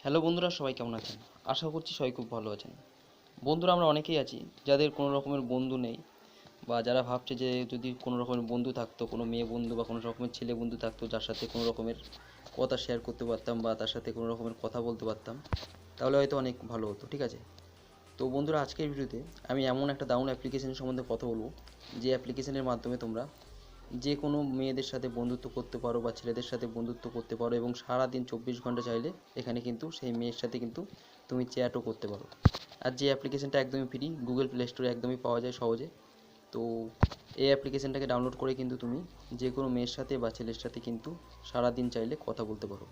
Hello বন্ধুরা, সবাই কেমন আছেন? আশা করছি সবাই খুব ভালো আছেন। বন্ধুরা, আমরা অনেকেই আছি যাদের কোনো রকমের বন্ধু নেই, বা যারা ভাবছে যে যদি কোনো রকমের বন্ধু থাকতো, কোনো মেয়ে বন্ধু বা কোনো রকমের ছেলে বন্ধু থাকতো যার সাথে কোনো রকমের কথা শেয়ার করতে পারতাম বা তার সাথে কোনো রকমের কথা বলতে পারতাম, তাহলে হয়তো অনেক ভালো হতো। ঠিক আছে? তো বন্ধুরা, আজকের ভিডিওতে আমি এমন একটা দারুণ অ্যাপ্লিকেশন সম্বন্ধে কথা বলবো, যে অ্যাপ্লিকেশনের মাধ্যমে তোমরা যে কোনো মেয়েদের সাথে বন্ধুত্ব করতে পারো বা ছেলেদের সাথে বন্ধুত্ব করতে পারো, এবং সারাদিন 24 ঘন্টা চাইলে এখানে কিন্তু সেই মেয়ের সাথে কিন্তু তুমি চ্যাটও করতে পারো। আর যে অ্যাপ্লিকেশনটা একদমই ফ্রি, গুগল প্লে স্টোরে একদমই পাওয়া যায় সহজে। তো এই অ্যাপ্লিকেশনটাকে ডাউনলোড করে কিন্তু তুমি যে কোনো মেয়ের সাথে বা ছেলের সাথে কিন্তু সারাদিন চাইলে কথা বলতে পারো।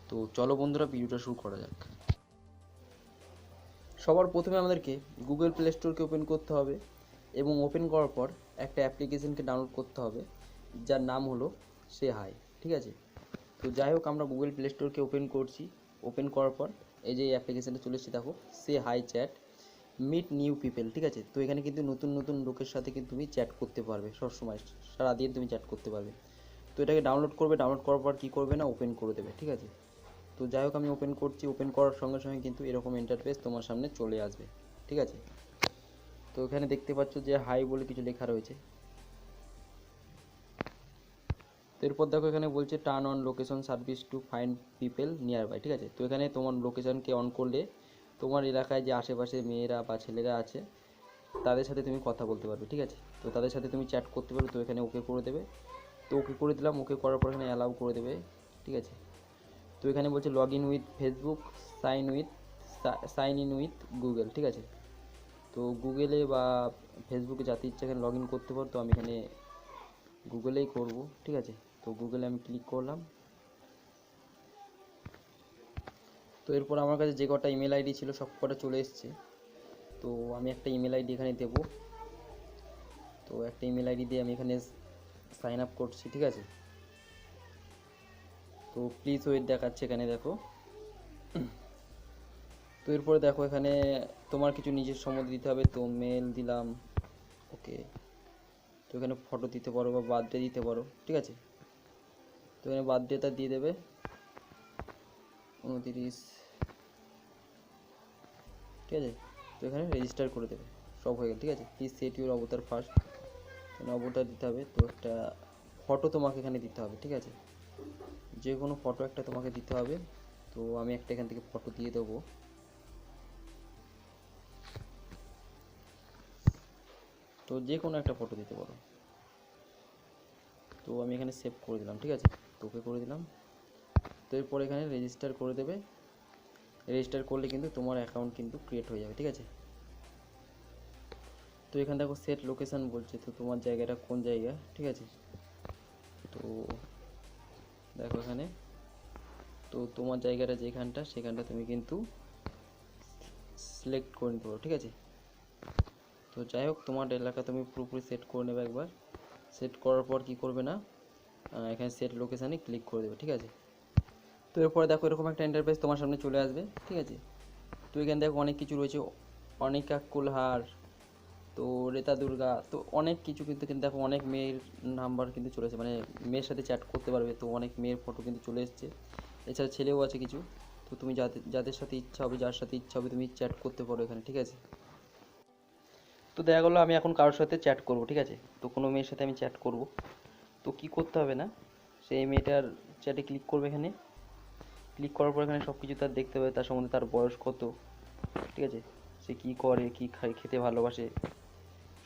তো চলো বন্ধুরা, ভিডিওটা শুরু করা যাক। সবার প্রথমে আমাদেরকে গুগল প্লে স্টোরকে ওপেন করতে হবে, এবং ওপেন করার পর একটা অ্যাপ্লিকেশনকে ডাউনলোড করতে হবে যার নাম হলো সে হাই। ঠিক আছে? তো যাই হোক, আমরা গুগল প্লে স্টোরকে ওপেন করছি। ওপেন করার পর এই যে অ্যাপ্লিকেশানটা চলে এসেছে, দেখো, সে hi chat, meet new people. ঠিক আছে? তো এখানে কিন্তু নতুন নতুন লোকের সাথে কিন্তু তুমি চ্যাট করতে পারবে সবসময়, সারাদিন তুমি চ্যাট করতে পারবে। তো এটাকে ডাউনলোড করবে, ডাউনলোড করার পর কী করবে না, ওপেন করে দেবে। ঠিক আছে? তো যাই হোক, আমি ওপেন করছি। ওপেন করার সঙ্গে সঙ্গে কিন্তু এরকম ইন্টারফেস তোমার সামনে চলে আসবে। ঠিক আছে? তো এখানে দেখতে পাচ্ছ যে হাই বলে কিছু লেখা রয়েছে। তো এরপর দেখো, এখানে বলছে turn on location service to find people nearby. ঠিক আছে? তো এখানে তোমার লোকেশনকে অন করলে তোমার এলাকায় যে আশেপাশে মেয়েরা বা ছেলেরা আছে তাদের সাথে তুমি কথা বলতে পারবে। ঠিক আছে? তো তাদের সাথে তুমি চ্যাট করতে পারবে। তো এখানে ওকে করে দেবে। তো ওকে করে দিলাম। ওকে করার পর এখানে অ্যালাউ করে দেবে। ঠিক আছে? তো এখানে বলছে log in with Facebook, sign in with Google. ঠিক আছে? তো গুগলে বা ফেসবুকে যাতে ইচ্ছা এখানে লগ ইন করতে পারো। তো আমি এখানে গুগলেই করব। ঠিক আছে? তো গুগলে আমি ক্লিক করলাম। তো এরপর আমার কাছে যে কটা ইমেল আইডি ছিল সব কটা চলে এসছে। তো আমি একটা ইমেল আইডি এখানে দেব। তো একটা ইমেল আইডি দিয়ে আমি এখানে সাইন আপ করছি। ঠিক আছে? তো প্লিজ ওয়েট দেখাচ্ছে এখানে, দেখো। তো এরপরে দেখো, এখানে তোমার কিছু নিজের সম্বন্ধে দিতে হবে। তো মেল দিলাম। ওকে। তো এখানে ফটো দিতে পারো বা বার্থডে দিতে পারো। ঠিক আছে? তো এখানে বার্থডেটা দিয়ে দেবে 29। ঠিক আছে? তো এখানে রেজিস্টার করে দেবে। সব হয়ে গেল। ঠিক আছে? প্লিজ সেট ইউর অবতার ফার্স্ট। এখানে অবতার দিতে হবে। তো একটা ফটো তোমাকে এখানে দিতে হবে। ঠিক আছে? যে কোনো ফটো একটা তোমাকে দিতে হবে। তো আমি একটা এখান থেকে ফটো দিয়ে দেবো। তো যে কোনো একটা ফটো দিতে পারো। তো আমি এখানে সেভ করে দিলাম। ঠিক আছে? তো ওকে করে দিলাম। তো এরপর এখানে রেজিস্টার করে দেবে। রেজিস্টার করলে কিন্তু তোমার অ্যাকাউন্ট কিন্তু ক্রিয়েট হয়ে যাবে। ঠিক আছে? তো এখানে দেখো সেট লোকেশান বলছে, তো তোমার জায়গাটা কোন জায়গা। ঠিক আছে? তো দেখো এখানে, তো তোমার জায়গাটা যেখানটা সেখানটা তুমি কিন্তু সিলেক্ট করে নিতে পারো। ঠিক আছে? তো যাই হোক, তোমার এলাকা তুমি পুরোপুরি সেট করে নেবে একবার। সেট করার পর কি করবে না, এখানে সেট লোকেশানে ক্লিক করে দেবে। ঠিক আছে? তো এরপরে দেখো এরকম একটা ইন্টারফেস তোমার সামনে চলে আসবে। ঠিক আছে? তো এখানে দেখো অনেক কিছু রয়েছে। অনিকা কুলহার, তো রেতা দুর্গা, তো অনেক কিছু কিন্তু কিন্তু দেখো অনেক মেয়ের নাম্বার কিন্তু চলে এসেছে, মানে মেয়ের সাথে চ্যাট করতে পারবে। তো অনেক মেয়ের ফটো কিন্তু চলে এসেছে। এছাড়া ছেলেও আছে কিছু। তো তুমি যাদের যাদের সাথে ইচ্ছা হবে, যার সাথে ইচ্ছা হবে তুমি চ্যাট করতে পারো এখানে। ঠিক আছে? তো দেখা গেলো আমি এখন কারোর সাথে চ্যাট করব। ঠিক আছে? তো কোনো মেয়ের সাথে আমি চ্যাট করব। তো কি করতে হবে না, সেই মেয়েটার চ্যাটে ক্লিক করবে। এখানে ক্লিক করার পর এখানে সব কিছু তার দেখতে হবে, তার সম্বন্ধে, তার বয়স কত। ঠিক আছে? সে কী করে, কী খায়, খেতে ভালোবাসে,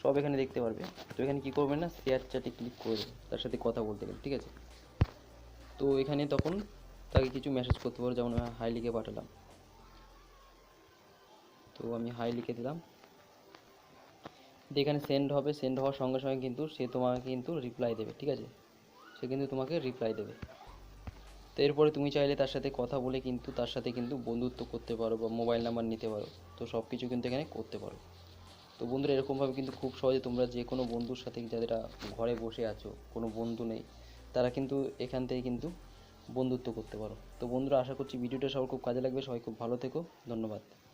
সব এখানে দেখতে পারবে। তো এখানে কী করবে না, শেয়ার চ্যাটে ক্লিক করে দেবে তার সাথে কথা বলতে গেলে। ঠিক আছে? তো এখানে তখন তাকে কিছু মেসেজ করতে পারো, যেমন হাই লিখে পাঠালাম। তো আমি হাই লিখে দিলাম। এখানে সেন্ড হবে। সেন্ড হওয়ার সঙ্গে সঙ্গে কিন্তু সে তোমাকে কিন্তু রিপ্লাই দেবে। ঠিক আছে? সে কিন্তু তোমাকে রিপ্লাই দেবে। তো এরপরে তুমি চাইলে তার সাথে কথা বলে কিন্তু তার সাথে কিন্তু বন্ধুত্ব করতে পারো বা মোবাইল নাম্বার নিতে পারো। তো সব কিছু কিন্তু এখানে করতে পারো। তো বন্ধুরা, এরকমভাবে কিন্তু খুব সহজে তোমরা যে কোনো বন্ধুর সাথে, যারা ঘরে বসে আছো, কোনো বন্ধু নেই, তারা কিন্তু এখান থেকে কিন্তু বন্ধুত্ব করতে পারো। তো বন্ধুরা, আশা করছি ভিডিওটা সবার খুব কাজে লাগবে। সবাই খুব ভালো থেকো। ধন্যবাদ।